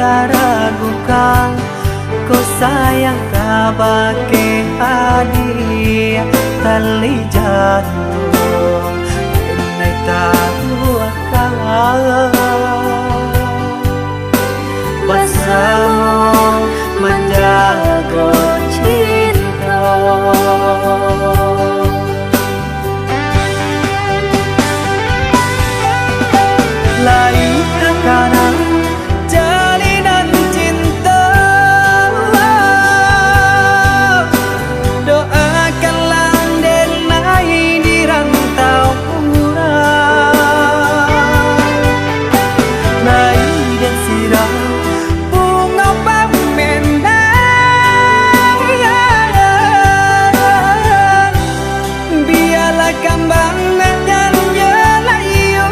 dia ragukan, kau sayang kabake hadiah tali jatuh kenai tahu akan bersama menjaga cinta. Lain terkadang jalinan cinta, doakanlah denai di rantau urang. Lain dan sirah bunga pamenang, biarlah kambang dan jelayu.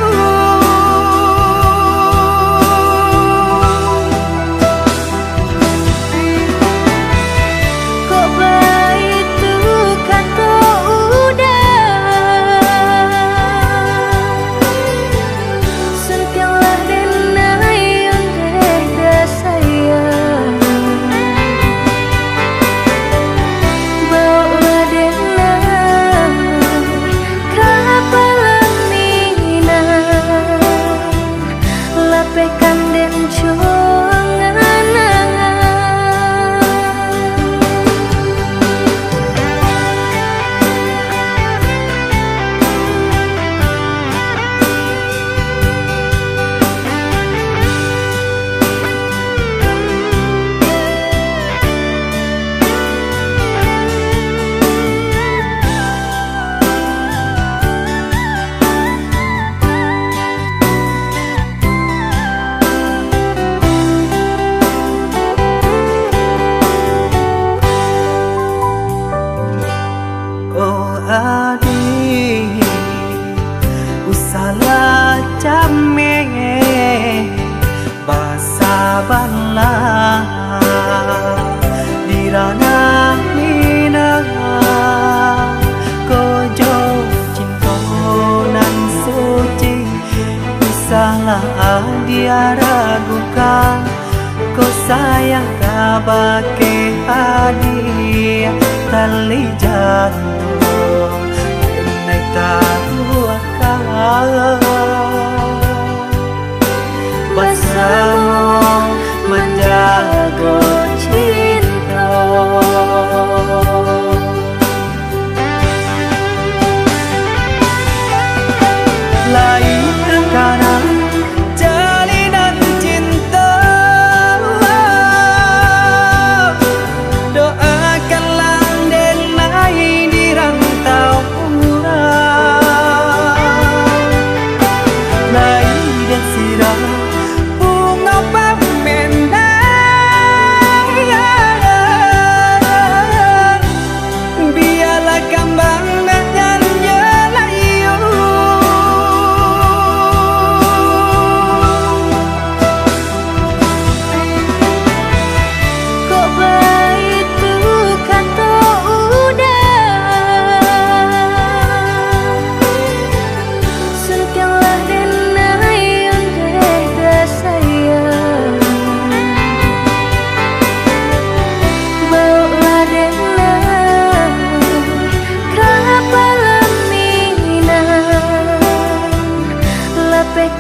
Adik, usalah came basa bala dirana minang kojo cinta nan suci. Usalah dia ragukan, kau sayang kabake hadiah tali jatuh kenai tahu akan bersama menjaga cinta. Lain terkadang jalinan cinta, doakanlah denai di rantau urang. Lain dan sirah bunga pamenang, biarlah kambang dan jelayu. Kok baik tuh kata udah, sentialah denai yang deda sayang. Bawa denai kapal minang, lepek